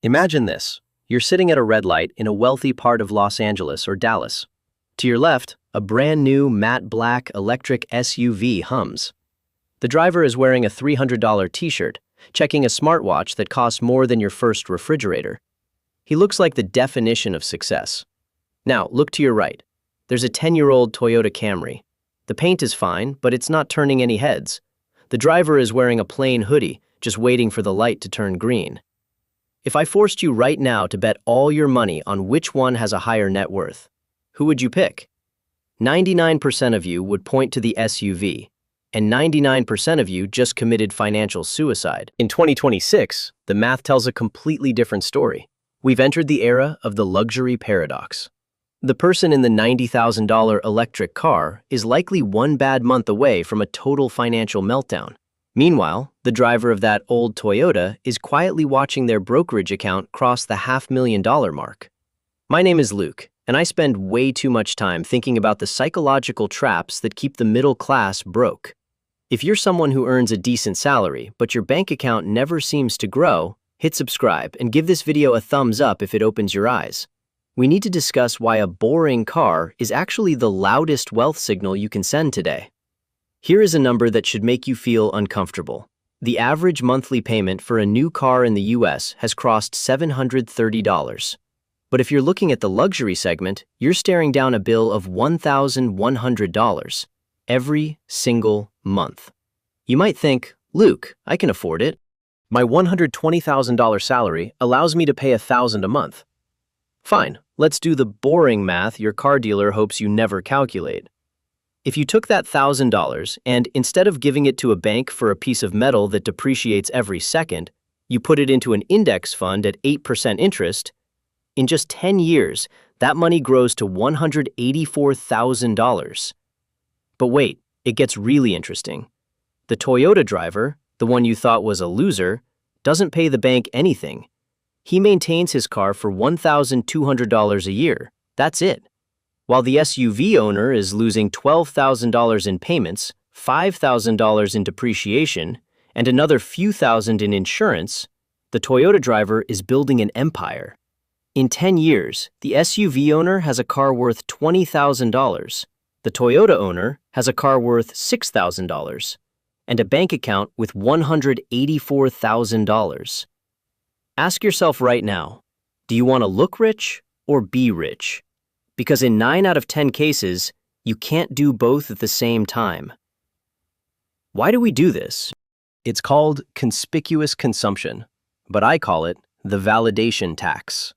Imagine this. You're sitting at a red light in a wealthy part of Los Angeles or Dallas. To your left, a brand new matte black electric SUV hums. The driver is wearing a $300 t-shirt, checking a smartwatch that costs more than your first refrigerator. He looks like the definition of success. Now, look to your right. There's a 10-year-old Toyota Camry. The paint is fine, but it's not turning any heads. The driver is wearing a plain hoodie, just waiting for the light to turn green. If I forced you right now to bet all your money on which one has a higher net worth, who would you pick? 99% of you would point to the SUV, and 99% of you just committed financial suicide. In 2026, the math tells a completely different story. We've entered the era of the luxury paradox. The person in the $90,000 electric car is likely one bad month away from a total financial meltdown. Meanwhile, the driver of that old Toyota is quietly watching their brokerage account cross the $500,000 mark. My name is Luke, and I spend way too much time thinking about the psychological traps that keep the middle class broke. If you're someone who earns a decent salary, but your bank account never seems to grow, hit subscribe and give this video a thumbs up if it opens your eyes. We need to discuss why a boring car is actually the loudest wealth signal you can send today. Here is a number that should make you feel uncomfortable. The average monthly payment for a new car in the US has crossed $730. But if you're looking at the luxury segment, you're staring down a bill of $1,100 every single month. You might think, Luke, I can afford it. My $120,000 salary allows me to pay $1,000 a month. Fine, let's do the boring math your car dealer hopes you never calculate. If you took that $1,000 and instead of giving it to a bank for a piece of metal that depreciates every second, you put it into an index fund at 8% interest, in just 10 years, that money grows to $184,000. But wait, it gets really interesting. The Toyota driver, the one you thought was a loser, doesn't pay the bank anything. He maintains his car for $1,200 a year. That's it. While the SUV owner is losing $12,000 in payments, $5,000 in depreciation, and another few thousand in insurance, the Toyota driver is building an empire. In 10 years, the SUV owner has a car worth $20,000. The Toyota owner has a car worth $6,000 and a bank account with $184,000. Ask yourself right now, do you want to look rich or be rich? Because in 9 out of 10 cases, you can't do both at the same time. Why do we do this? It's called conspicuous consumption, but I call it the validation tax.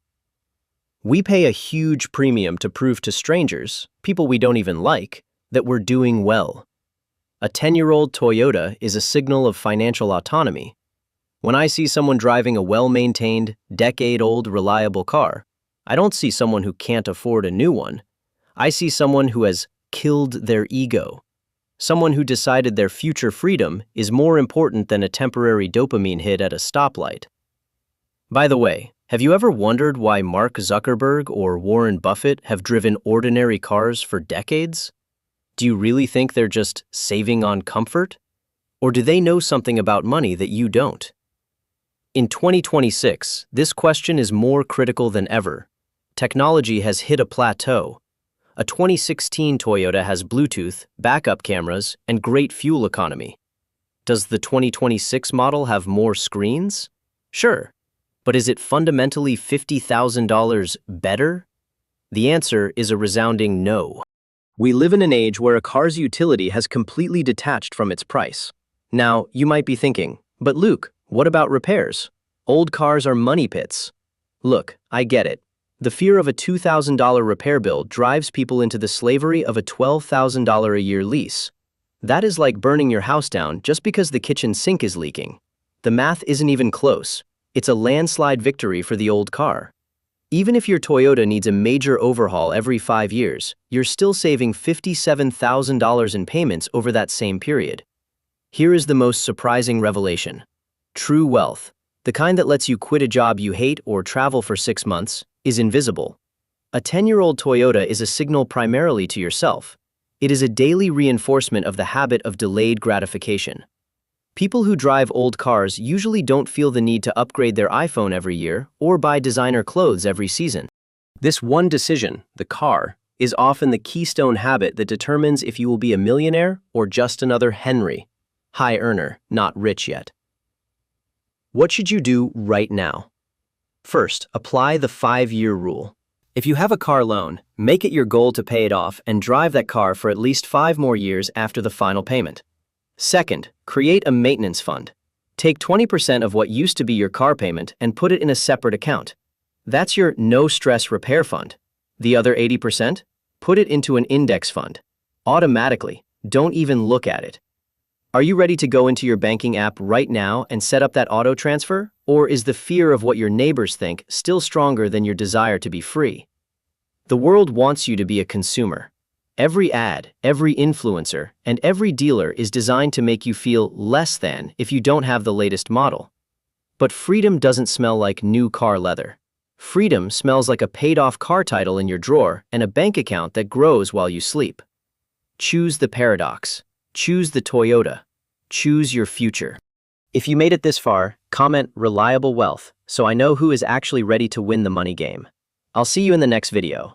We pay a huge premium to prove to strangers, people we don't even like, that we're doing well. A 10-year-old Toyota is a signal of financial autonomy. When I see someone driving a well-maintained, decade-old reliable car, I don't see someone who can't afford a new one. I see someone who has killed their ego. Someone who decided their future freedom is more important than a temporary dopamine hit at a stoplight. By the way, have you ever wondered why Mark Zuckerberg or Warren Buffett have driven ordinary cars for decades? Do you really think they're just saving on comfort? Or do they know something about money that you don't? In 2026, this question is more critical than ever. Technology has hit a plateau. A 2016 Toyota has Bluetooth, backup cameras, and great fuel economy. Does the 2026 model have more screens? Sure. But is it fundamentally $50,000 better? The answer is a resounding no. We live in an age where a car's utility has completely detached from its price. Now, you might be thinking, but Luke, what about repairs? Old cars are money pits. Look, I get it. The fear of a $2,000 repair bill drives people into the slavery of a $12,000 a year lease. That is like burning your house down just because the kitchen sink is leaking. The math isn't even close. It's a landslide victory for the old car. Even if your Toyota needs a major overhaul every 5 years, you're still saving $57,000 in payments over that same period. Here is the most surprising revelation. True wealth, the kind that lets you quit a job you hate or travel for 6 months, is invisible. A 10-year-old Toyota is a signal primarily to yourself. It is a daily reinforcement of the habit of delayed gratification. People who drive old cars usually don't feel the need to upgrade their iPhone every year or buy designer clothes every season. This one decision, the car, is often the keystone habit that determines if you will be a millionaire or just another Henry, high earner, not rich yet. What should you do right now? First, apply the 5-year rule. If you have a car loan, make it your goal to pay it off and drive that car for at least 5 more years after the final payment. Second, create a maintenance fund. Take 20% of what used to be your car payment and put it in a separate account. That's your no-stress repair fund. The other 80%? Put it into an index fund. Automatically, don't even look at it. Are you ready to go into your banking app right now and set up that auto transfer? Or is the fear of what your neighbors think still stronger than your desire to be free? The world wants you to be a consumer. Every ad, every influencer, and every dealer is designed to make you feel less than if you don't have the latest model. But freedom doesn't smell like new car leather. Freedom smells like a paid-off car title in your drawer and a bank account that grows while you sleep. Choose the paradox. Choose the Toyota. Choose your future. If you made it this far, comment "reliable wealth" so I know who is actually ready to win the money game. I'll see you in the next video.